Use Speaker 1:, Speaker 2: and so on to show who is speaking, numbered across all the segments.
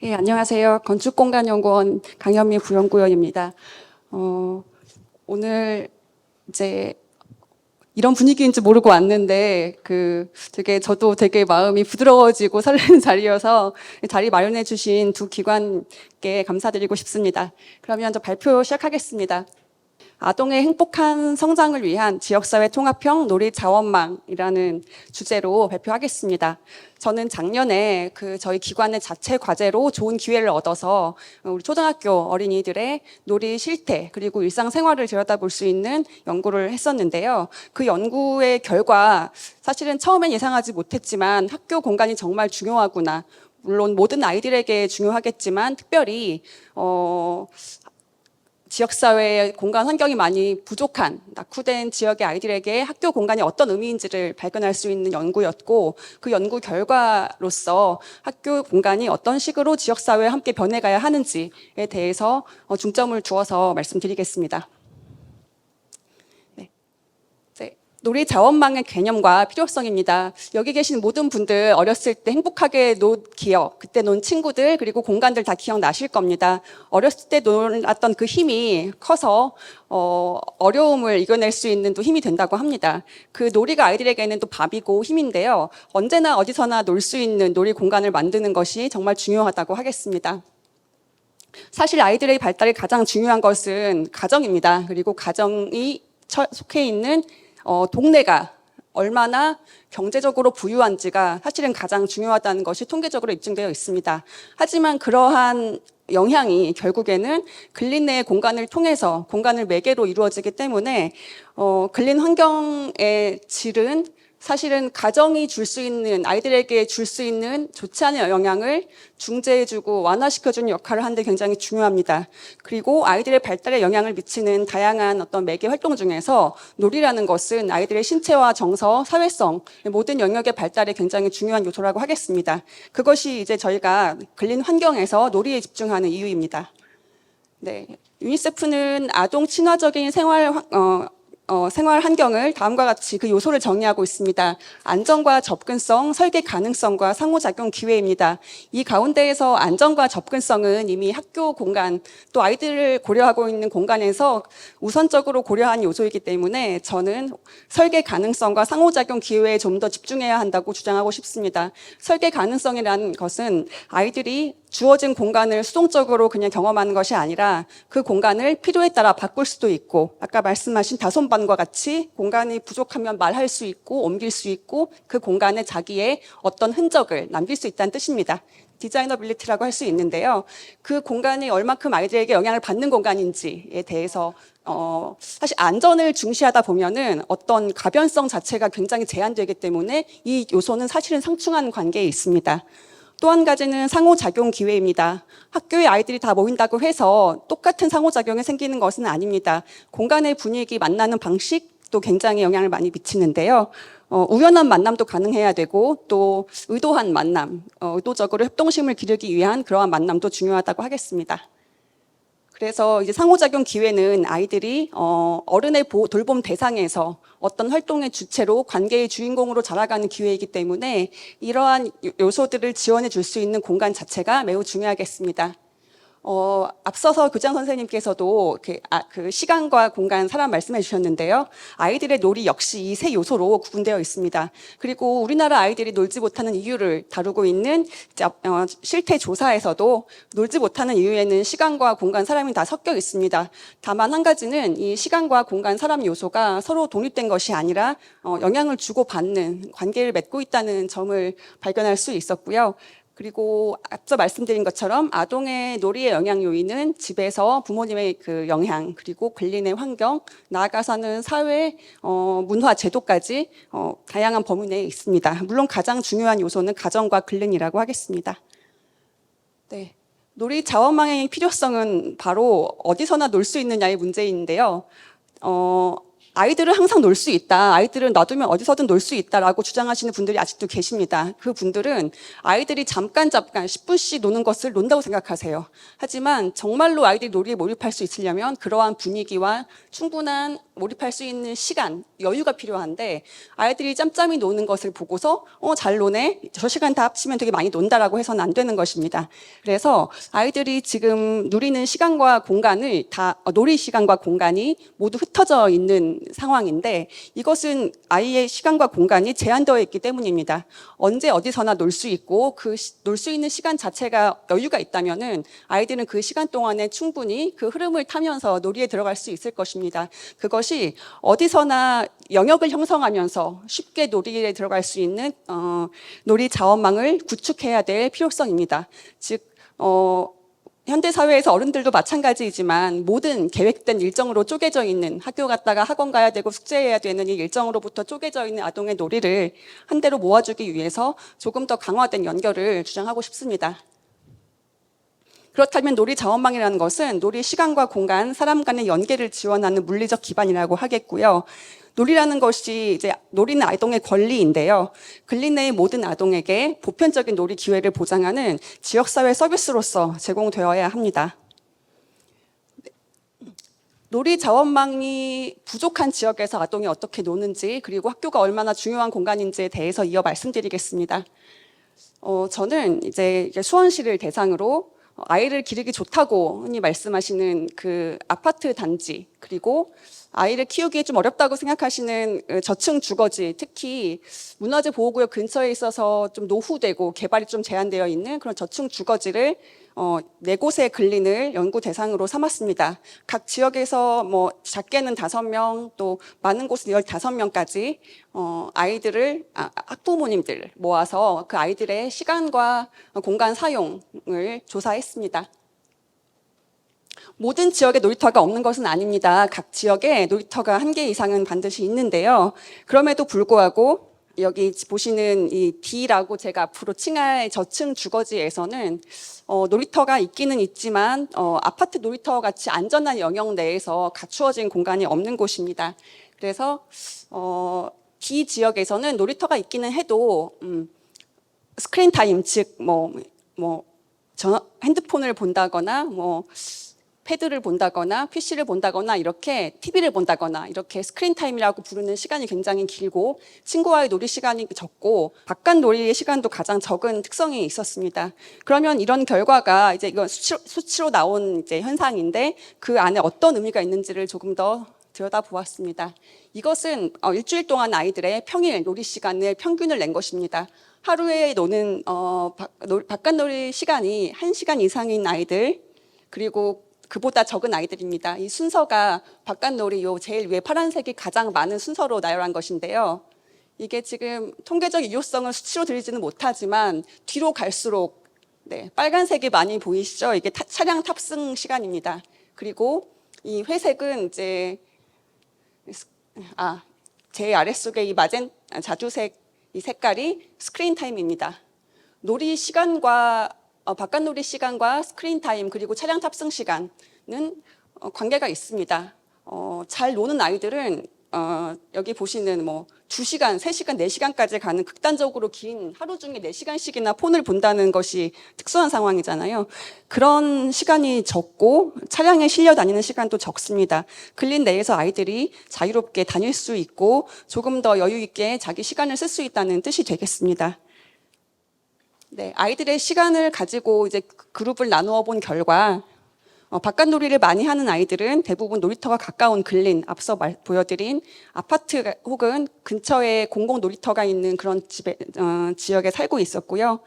Speaker 1: 예, 안녕하세요. 건축공간연구원 강현미 부연구원입니다. 오늘 이제 이런 분위기인지 모르고 왔는데 저도 되게 마음이 부드러워지고 설레는 자리여서 자리 마련해 주신 두 기관께 감사드리고 싶습니다. 그러면 저 발표 시작하겠습니다. 아동의 행복한 성장을 위한 지역사회 통합형 놀이 자원망이라는 주제로 발표하겠습니다. 저는 작년에 저희 기관의 자체 과제로 좋은 기회를 얻어서 우리 초등학교 어린이들의 놀이 실태 그리고 일상생활을 들여다볼 수 있는 연구를 했었는데요. 그 연구의 결과 사실은 처음엔 예상하지 못했지만 학교 공간이 정말 중요하구나. 물론 모든 아이들에게 중요하겠지만 특별히 지역사회의 공간 환경이 많이 부족한 낙후된 지역의 아이들에게 학교 공간이 어떤 의미인지를 발견할 수 있는 연구였고, 그 연구 결과로서 학교 공간이 어떤 식으로 지역사회에 함께 변해가야 하는지에 대해서 중점을 두어서 말씀드리겠습니다. 놀이 자원망의 개념과 필요성입니다. 여기 계신 모든 분들 어렸을 때 행복하게 논 기억, 그때 논 친구들 그리고 공간들 다 기억나실 겁니다. 어렸을 때 놀았던 그 힘이 커서 어려움을 이겨낼 수 있는 또 힘이 된다고 합니다. 그 놀이가 아이들에게는 또 밥이고 힘인데요. 언제나 어디서나 놀 수 있는 놀이 공간을 만드는 것이 정말 중요하다고 하겠습니다. 사실 아이들의 발달이 가장 중요한 것은 가정입니다. 그리고 가정이 속해 있는 동네가 얼마나 경제적으로 부유한지가 사실은 가장 중요하다는 것이 통계적으로 입증되어 있습니다. 하지만 그러한 영향이 결국에는 근린 내의 공간을 통해서 공간을 매개로 이루어지기 때문에 근린 환경의 질은 사실은 가정이 줄 수 있는, 아이들에게 줄 수 있는 좋지 않은 영향을 중재해주고 완화시켜주는 역할을 하는데 굉장히 중요합니다. 그리고 아이들의 발달에 영향을 미치는 다양한 어떤 매개 활동 중에서 놀이라는 것은 아이들의 신체와 정서, 사회성, 모든 영역의 발달에 굉장히 중요한 요소라고 하겠습니다. 그것이 이제 저희가 근린 환경에서 놀이에 집중하는 이유입니다. 네. 유니세프는 아동 친화적인 생활 환경을 다음과 같이 그 요소를 정의하고 있습니다. 안전과 접근성, 설계 가능성과 상호작용 기회입니다. 이 가운데에서 안전과 접근성은 이미 학교 공간, 또 아이들을 고려하고 있는 공간에서 우선적으로 고려한 요소이기 때문에 저는 설계 가능성과 상호작용 기회에 좀 더 집중해야 한다고 주장하고 싶습니다. 설계 가능성이라는 것은 아이들이 주어진 공간을 수동적으로 그냥 경험하는 것이 아니라 그 공간을 필요에 따라 바꿀 수도 있고, 아까 말씀하신 다솜반과 같이 공간이 부족하면 말할 수 있고 옮길 수 있고 그 공간에 자기의 어떤 흔적을 남길 수 있다는 뜻입니다. 디자이너빌리티라고 할 수 있는데요. 그 공간이 얼마큼 아이들에게 영향을 받는 공간인지에 대해서 사실 안전을 중시하다 보면은 어떤 가변성 자체가 굉장히 제한되기 때문에 이 요소는 사실은 상충하는 관계에 있습니다. 또 한 가지는 상호작용 기회입니다. 학교에 아이들이 다 모인다고 해서 똑같은 상호작용이 생기는 것은 아닙니다. 공간의 분위기, 만나는 방식도 굉장히 영향을 많이 미치는데요. 우연한 만남도 가능해야 되고 또 의도한 만남, 의도적으로 협동심을 기르기 위한 그러한 만남도 중요하다고 하겠습니다. 그래서 이제 상호작용 기회는 아이들이 어른의 돌봄 대상에서 어떤 활동의 주체로 관계의 주인공으로 자라가는 기회이기 때문에 이러한 요소들을 지원해 줄 수 있는 공간 자체가 매우 중요하겠습니다. 앞서서 교장 선생님께서도 그 시간과 공간, 사람 말씀해 주셨는데요. 아이들의 놀이 역시 이 세 요소로 구분되어 있습니다. 그리고 우리나라 아이들이 놀지 못하는 이유를 다루고 있는 실태 조사에서도 놀지 못하는 이유에는 시간과 공간, 사람이 다 섞여 있습니다. 다만 한 가지는 이 시간과 공간, 사람 요소가 서로 독립된 것이 아니라 영향을 주고받는 관계를 맺고 있다는 점을 발견할 수 있었고요. 그리고 앞서 말씀드린 것처럼 아동의 놀이의 영향 요인은 집에서 부모님의 그 영향, 그리고 근린의 환경, 나아가서는 사회, 문화, 제도까지 다양한 범위 내에 있습니다. 물론 가장 중요한 요소는 가정과 근린이라고 하겠습니다. 네. 놀이 자원망의 필요성은 바로 어디서나 놀 수 있느냐의 문제인데요. 아이들은 항상 놀 수 있다. 아이들은 놔두면 어디서든 놀 수 있다라고 주장하시는 분들이 아직도 계십니다. 그 분들은 아이들이 잠깐 10분씩 노는 것을 논다고 생각하세요. 하지만 정말로 아이들이 놀이에 몰입할 수 있으려면 그러한 분위기와 충분한 몰입할 수 있는 시간, 여유가 필요한데 아이들이 짬짬이 노는 것을 보고서 잘 노네, 저 시간 다 합치면 되게 많이 논다라고 해서는 안 되는 것입니다. 그래서 아이들이 지금 누리는 시간과 공간을 놀이 시간과 공간이 모두 흩어져 있는 상황인데 이것은 아이의 시간과 공간이 제한되어 있기 때문입니다. 언제 어디서나 놀 수 있고 그 놀 수 있는 시간 자체가 여유가 있다면은 아이들은 그 시간 동안에 충분히 그 흐름을 타면서 놀이에 들어갈 수 있을 것입니다. 그것이 어디서나 영역을 형성하면서 쉽게 놀이에 들어갈 수 있는 놀이 자원망을 구축해야 될 필요성입니다. 즉 현대 사회에서 어른들도 마찬가지이지만 모든 계획된 일정으로 쪼개져 있는 학교 갔다가 학원 가야 되고 숙제해야 되는 이 일정으로부터 쪼개져 있는 아동의 놀이를 한 대로 모아주기 위해서 조금 더 강화된 연결을 주장하고 싶습니다. 그렇다면 놀이 자원망이라는 것은 놀이 시간과 공간, 사람 간의 연계를 지원하는 물리적 기반이라고 하겠고요. 놀이라는 것이 이제 놀이는 아동의 권리인데요. 근린 내의 모든 아동에게 보편적인 놀이 기회를 보장하는 지역사회 서비스로서 제공되어야 합니다. 놀이 자원망이 부족한 지역에서 아동이 어떻게 노는지 그리고 학교가 얼마나 중요한 공간인지에 대해서 이어 말씀드리겠습니다. 저는 이제 수원시를 대상으로 아이를 기르기 좋다고 흔히 말씀하시는 그 아파트 단지 그리고 아이를 키우기 좀 어렵다고 생각하시는 저층 주거지, 특히 문화재 보호구역 근처에 있어서 좀 노후되고 개발이 좀 제한되어 있는 그런 저층 주거지를 4곳의 근린을 연구 대상으로 삼았습니다. 각 지역에서 뭐 작게는 5명, 또 많은 곳은 15명까지 아이들을 학부모님들 모아서 그 아이들의 시간과 공간 사용을 조사했습니다. 모든 지역에 놀이터가 없는 것은 아닙니다. 각 지역에 놀이터가 1개 이상은 반드시 있는데요. 그럼에도 불구하고 여기 보시는 이 D라고 제가 앞으로 칭할 저층 주거지에서는 놀이터가 있기는 있지만 아파트 놀이터 같이 안전한 영역 내에서 갖추어진 공간이 없는 곳입니다. 그래서 D 지역에서는 놀이터가 있기는 해도 스크린 타임, 즉 핸드폰을 본다거나 패드를 본다거나 PC를 본다거나 이렇게 TV를 본다거나 이렇게 스크린 타임이라고 부르는 시간이 굉장히 길고 친구와의 놀이 시간이 적고 바깥 놀이의 시간도 가장 적은 특성이 있었습니다. 그러면 이런 결과가 이제 이건 수치로 나온 이제 현상인데 그 안에 어떤 의미가 있는지를 조금 더 들여다보았습니다. 이것은 일주일 동안 아이들의 평일 놀이 시간을 평균을 낸 것입니다. 하루에 노는 바깥 놀이 시간이 1시간 이상인 아이들 그리고 그보다 적은 아이들입니다. 이 순서가 바깥놀이 요 제일 위에 파란색이 가장 많은 순서로 나열한 것인데요. 이게 지금 통계적 유효성을 수치로 드리지는 못하지만 뒤로 갈수록 빨간색이 많이 보이시죠? 이게 차량 탑승 시간입니다. 그리고 이 회색은 이제 제 아래쪽에 이 자주색 이 색깔이 스크린 타임입니다. 놀이 시간과 바깥놀이 시간과 스크린 타임 그리고 차량 탑승 시간은 관계가 있습니다. 잘 노는 아이들은 여기 보시는 2시간, 3시간, 4시간까지 가는 극단적으로 긴 하루 중에 4시간씩이나 폰을 본다는 것이 특수한 상황이잖아요. 그런 시간이 적고 차량에 실려 다니는 시간도 적습니다. 근린 내에서 아이들이 자유롭게 다닐 수 있고 조금 더 여유 있게 자기 시간을 쓸 수 있다는 뜻이 되겠습니다. 아이들의 시간을 가지고 이제 그룹을 나누어 본 결과 바깥 놀이를 많이 하는 아이들은 대부분 놀이터가 가까운 근린, 앞서 보여드린 아파트 혹은 근처에 공공 놀이터가 있는 그런 지역에 살고 있었고요.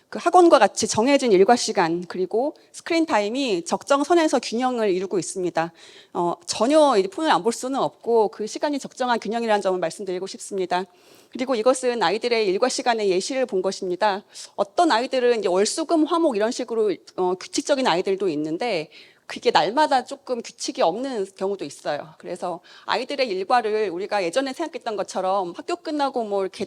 Speaker 1: 그 학원과 같이 정해진 일과 시간 그리고 스크린 타임이 적정선에서 균형을 이루고 있습니다. 전혀 폰을 안 볼 수는 없고 그 시간이 적정한 균형이라는 점을 말씀드리고 싶습니다. 그리고 이것은 아이들의 일과 시간의 예시를 본 것입니다. 어떤 아이들은 이제 월수금 화목 이런 식으로 규칙적인 아이들도 있는데 그게 날마다 조금 규칙이 없는 경우도 있어요. 그래서 아이들의 일과를 우리가 예전에 생각했던 것처럼 학교 끝나고 이렇게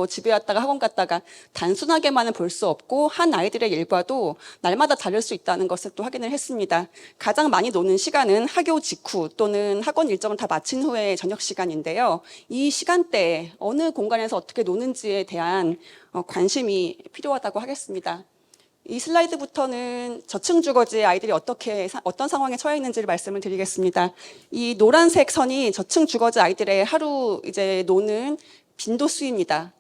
Speaker 1: 집에 왔다가 학원 갔다가 단순하게만은 볼 수 없고 한 아이들의 일과도 날마다 다를 수 있다는 것을 또 확인을 했습니다. 가장 많이 노는 시간은 학교 직후 또는 학원 일정을 다 마친 후의 저녁 시간인데요. 이 시간대에 어느 공간에서 어떻게 노는지에 대한 관심이 필요하다고 하겠습니다. 이 슬라이드부터는 저층 주거지의 아이들이 어떤 상황에 처해 있는지를 말씀을 드리겠습니다. 이 노란색 선이 저층 주거지 아이들의 하루 이제 노는 빈도수입니다.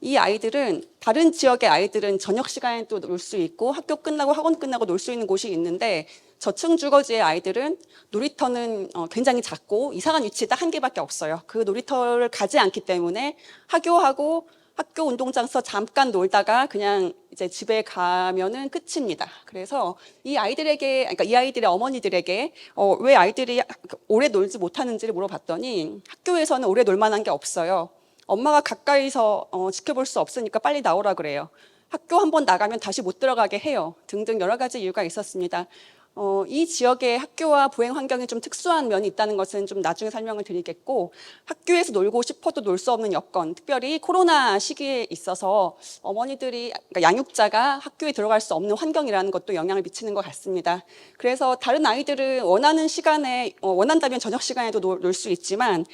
Speaker 1: 이 아이들은 다른 지역의 아이들은 저녁 시간에 또 놀 수 있고 학교 끝나고 학원 끝나고 놀 수 있는 곳이 있는데 저층 주거지의 아이들은 놀이터는 굉장히 작고 이상한 위치에 딱 한 개밖에 없어요. 그 놀이터를 가지 않기 때문에 학교하고 학교 운동장에서 잠깐 놀다가 그냥 이제 집에 가면은 끝입니다. 그래서 이 아이들에게, 그러니까 이 아이들의 어머니들에게 왜 아이들이 오래 놀지 못하는지를 물어봤더니 학교에서는 오래 놀 만한 게 없어요. 엄마가 가까이서 지켜볼 수 없으니까 빨리 나오라 그래요. 학교 한번 나가면 다시 못 들어가게 해요. 등등 여러 가지 이유가 있었습니다. 이 지역의 학교와 보행 환경이 좀 특수한 면이 있다는 것은 좀 나중에 설명을 드리겠고, 학교에서 놀고 싶어도 놀 수 없는 여건, 특별히 코로나 시기에 있어서 어머니들이, 그러니까 양육자가 학교에 들어갈 수 없는 환경이라는 것도 영향을 미치는 것 같습니다. 그래서 다른 아이들은 원하는 시간에, 원한다면 저녁 시간에도 놀 수 있지만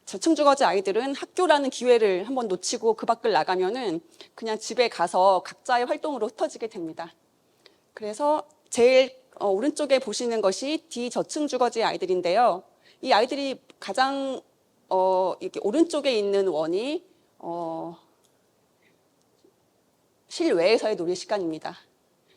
Speaker 1: 저층 주거지 아이들은 학교라는 기회를 한번 놓치고 그 밖을 나가면은 그냥 집에 가서 각자의 활동으로 흩어지게 됩니다. 그래서 제일 오른쪽에 보시는 것이 디저층 주거지 아이들인데요. 이 아이들이 가장 이렇게 오른쪽에 있는 원이 실외에서의 놀이 시간입니다.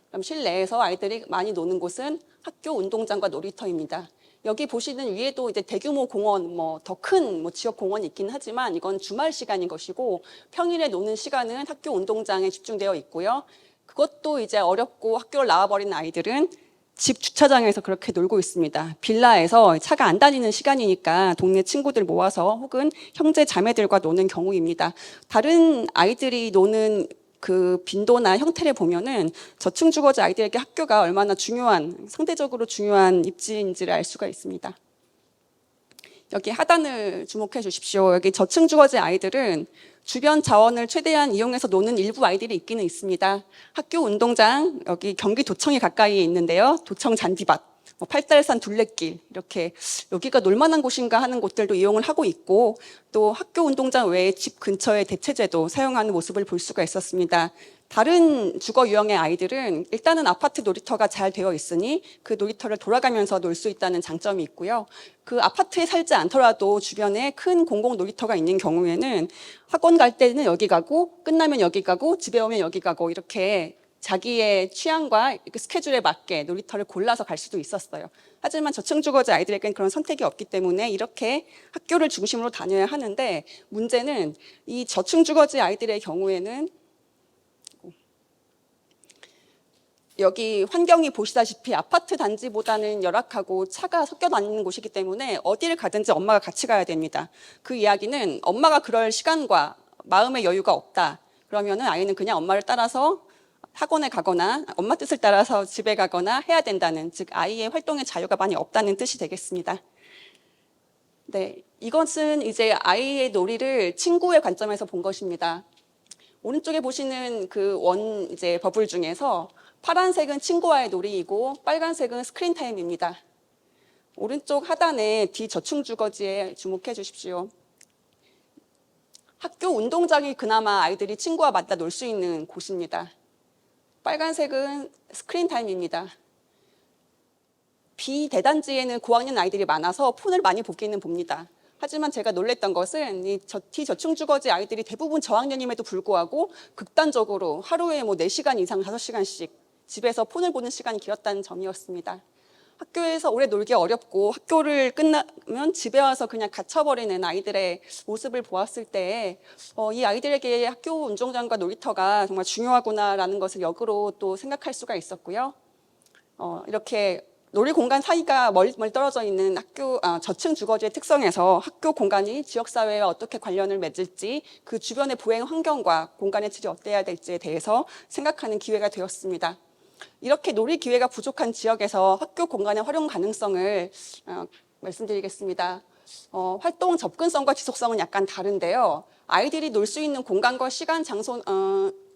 Speaker 1: 그럼 실내에서 아이들이 많이 노는 곳은 학교 운동장과 놀이터입니다. 여기 보시는 위에도 이제 대규모 공원, 더 큰 지역 공원이 있긴 하지만 이건 주말 시간인 것이고 평일에 노는 시간은 학교 운동장에 집중되어 있고요. 그것도 이제 어렵고 학교를 나와버린 아이들은 집 주차장에서 그렇게 놀고 있습니다. 빌라에서 차가 안 다니는 시간이니까 동네 친구들 모아서 혹은 형제 자매들과 노는 경우입니다. 다른 아이들이 노는 그 빈도나 형태를 보면은 저층 주거지 아이들에게 학교가 얼마나 상대적으로 중요한 입지인지를 알 수가 있습니다. 여기 하단을 주목해 주십시오. 여기 저층 주거지 아이들은 주변 자원을 최대한 이용해서 노는 일부 아이들이 있기는 있습니다. 학교 운동장, 여기 경기도청이 가까이에 있는데요. 도청 잔디밭, 팔달산 둘레길, 이렇게 여기가 놀만한 곳인가 하는 곳들도 이용을 하고 있고, 또 학교 운동장 외에 집 근처에 대체제도 사용하는 모습을 볼 수가 있었습니다. 다른 주거 유형의 아이들은 일단은 아파트 놀이터가 잘 되어 있으니 그 놀이터를 돌아가면서 놀 수 있다는 장점이 있고요. 그 아파트에 살지 않더라도 주변에 큰 공공 놀이터가 있는 경우에는 학원 갈 때는 여기 가고 끝나면 여기 가고 집에 오면 여기 가고 이렇게 자기의 취향과 스케줄에 맞게 놀이터를 골라서 갈 수도 있었어요. 하지만 저층 주거지 아이들에게는 그런 선택이 없기 때문에 이렇게 학교를 중심으로 다녀야 하는데, 문제는 이 저층 주거지 아이들의 경우에는 여기 환경이 보시다시피 아파트 단지보다는 열악하고 차가 섞여 다니는 곳이기 때문에 어디를 가든지 엄마가 같이 가야 됩니다. 그 이야기는 엄마가 그럴 시간과 마음의 여유가 없다. 그러면은 아이는 그냥 엄마를 따라서 학원에 가거나 엄마 뜻을 따라서 집에 가거나 해야 된다는, 즉 아이의 활동의 자유가 많이 없다는 뜻이 되겠습니다. 네, 이것은 이제 아이의 놀이를 친구의 관점에서 본 것입니다. 오른쪽에 보시는 그 이제 버블 중에서 파란색은 친구와의 놀이이고 빨간색은 스크린 타임입니다. 오른쪽 하단에 디저층 주거지에 주목해 주십시오. 학교 운동장이 그나마 아이들이 친구와 맞다 놀 수 있는 곳입니다. 빨간색은 스크린 타임입니다. 비대단지에는 고학년 아이들이 많아서 폰을 많이 보기는 봅니다. 하지만 제가 놀랬던 것은 이 디저층 주거지 아이들이 대부분 저학년임에도 불구하고 극단적으로 하루에 4시간 이상 5시간씩 집에서 폰을 보는 시간이 길었다는 점이었습니다. 학교에서 오래 놀기 어렵고 학교를 끝나면 집에 와서 그냥 갇혀버리는 아이들의 모습을 보았을 때 이 아이들에게 학교 운동장과 놀이터가 정말 중요하구나라는 것을 역으로 또 생각할 수가 있었고요. 이렇게 놀이 공간 사이가 멀리 떨어져 있는 저층 주거지의 특성에서 학교 공간이 지역사회와 어떻게 관련을 맺을지, 그 주변의 보행 환경과 공간의 질이 어때야 될지에 대해서 생각하는 기회가 되었습니다. 이렇게 놀이 기회가 부족한 지역에서 학교 공간의 활용 가능성을 말씀드리겠습니다. 활동 접근성과 지속성은 약간 다른데요. 아이들이 놀 수 있는 공간과 시간, 장소,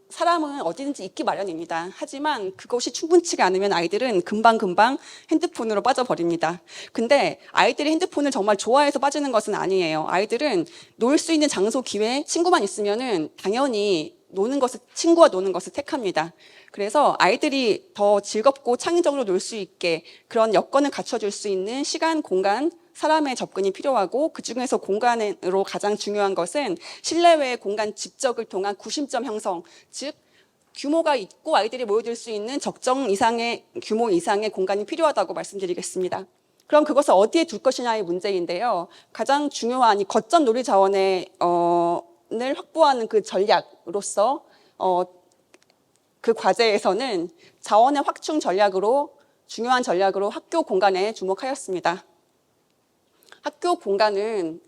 Speaker 1: 사람은 어디든지 있기 마련입니다. 하지만 그것이 충분치가 않으면 아이들은 금방금방 핸드폰으로 빠져버립니다. 근데 아이들이 핸드폰을 정말 좋아해서 빠지는 것은 아니에요. 아이들은 놀 수 있는 장소, 기회, 친구만 있으면은 당연히 친구와 노는 것을 택합니다. 그래서 아이들이 더 즐겁고 창의적으로 놀 수 있게 그런 여건을 갖춰줄 수 있는 시간, 공간, 사람의 접근이 필요하고 그중에서 공간으로 가장 중요한 것은 실내외 공간 집적을 통한 구심점 형성, 즉 규모가 있고 아이들이 모여들 수 있는 적정 이상의 규모 이상의 공간이 필요하다고 말씀드리겠습니다. 그럼 그것을 어디에 둘 것이냐의 문제인데요. 가장 중요한 이 거점 놀이 자원을 확보하는 그 전략으로서 그 과제에서는 자원의 확충 전략으로 중요한 전략으로 학교 공간에 주목하였습니다. 학교 공간은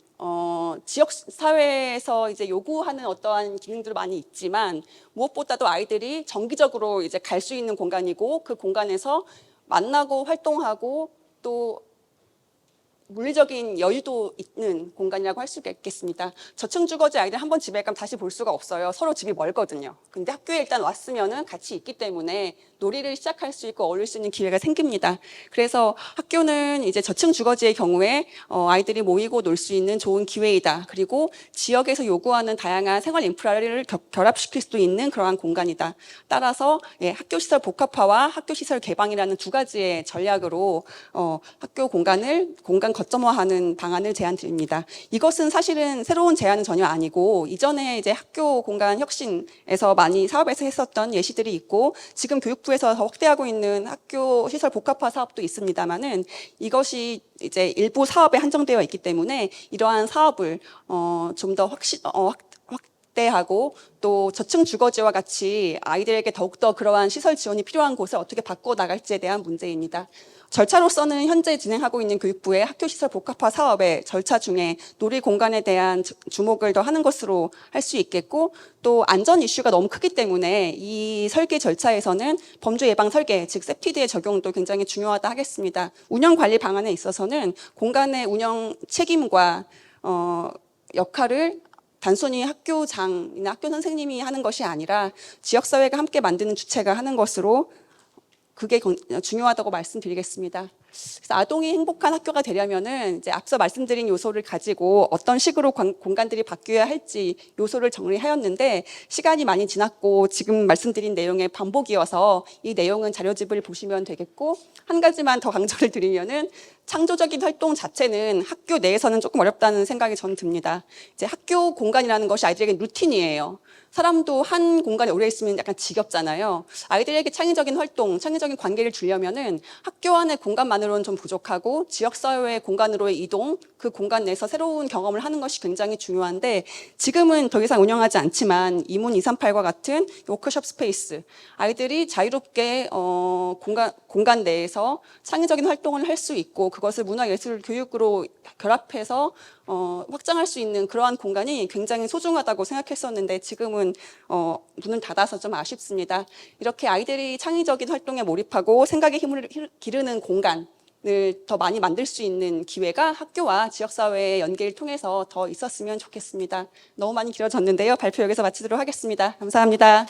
Speaker 1: 지역 사회에서 이제 요구하는 어떠한 기능들이 많이 있지만 무엇보다도 아이들이 정기적으로 이제 갈 수 있는 공간이고 그 공간에서 만나고 활동하고 또 물리적인 여유도 있는 공간이라고 할 수가 있겠습니다. 저층 주거지 아이들 한번 집에 가면 다시 볼 수가 없어요. 서로 집이 멀거든요. 근데 학교에 일단 왔으면은 같이 있기 때문에 놀이를 시작할 수 있고 어울릴 수 있는 기회가 생깁니다. 그래서 학교는 이제 저층 주거지의 경우에 아이들이 모이고 놀 수 있는 좋은 기회이다. 그리고 지역에서 요구하는 다양한 생활 인프라를 결합시킬 수도 있는 그러한 공간이다. 따라서 학교 시설 복합화와 학교 시설 개방이라는 두 가지의 전략으로 학교 공간 거점화하는 방안을 제안드립니다. 이것은 사실은 새로운 제안은 전혀 아니고 이전에 이제 학교 공간 혁신에서 많이 사업에서 했었던 예시들이 있고 지금 교육부에서 더 확대하고 있는 학교 시설 복합화 사업도 있습니다만은 이것이 이제 일부 사업에 한정되어 있기 때문에 이러한 사업을 좀 더 확대하고 또 저층 주거지와 같이 아이들에게 더욱더 그러한 시설 지원이 필요한 곳을 어떻게 바꿔 나갈지에 대한 문제입니다. 절차로서는 현재 진행하고 있는 교육부의 학교시설 복합화 사업의 절차 중에 놀이 공간에 대한 주목을 더 하는 것으로 할 수 있겠고 또 안전 이슈가 너무 크기 때문에 이 설계 절차에서는 범죄 예방 설계, 즉 세프티드의 적용도 굉장히 중요하다 하겠습니다. 운영 관리 방안에 있어서는 공간의 운영 책임과 역할을 단순히 학교장이나 학교 선생님이 하는 것이 아니라 지역사회가 함께 만드는 주체가 하는 것으로 그게 중요하다고 말씀드리겠습니다. 그래서 아동이 행복한 학교가 되려면은 이제 앞서 말씀드린 요소를 가지고 어떤 식으로 공간들이 바뀌어야 할지 요소를 정리하였는데 시간이 많이 지났고 지금 말씀드린 내용의 반복이어서 이 내용은 자료집을 보시면 되겠고 한 가지만 더 강조를 드리면은 창조적인 활동 자체는 학교 내에서는 조금 어렵다는 생각이 저는 듭니다. 이제 학교 공간이라는 것이 아이들에게 루틴이에요. 사람도 한 공간에 오래 있으면 약간 지겹잖아요. 아이들에게 창의적인 활동, 창의적인 관계를 주려면은 학교 안의 공간만으로는 좀 부족하고 지역사회의 공간으로의 이동, 그 공간 내에서 새로운 경험을 하는 것이 굉장히 중요한데 지금은 더 이상 운영하지 않지만 이문 238과 같은 워크숍 스페이스, 아이들이 자유롭게 공간 내에서 창의적인 활동을 할 수 있고 그것을 문화예술 교육으로 결합해서 확장할 수 있는 그러한 공간이 굉장히 소중하다고 생각했었는데 지금은 문을 닫아서 좀 아쉽습니다. 이렇게 아이들이 창의적인 활동에 몰입하고 생각의 힘을 기르는 공간을 더 많이 만들 수 있는 기회가 학교와 지역사회의 연계를 통해서 더 있었으면 좋겠습니다. 너무 많이 길어졌는데요. 발표 여기서 마치도록 하겠습니다. 감사합니다.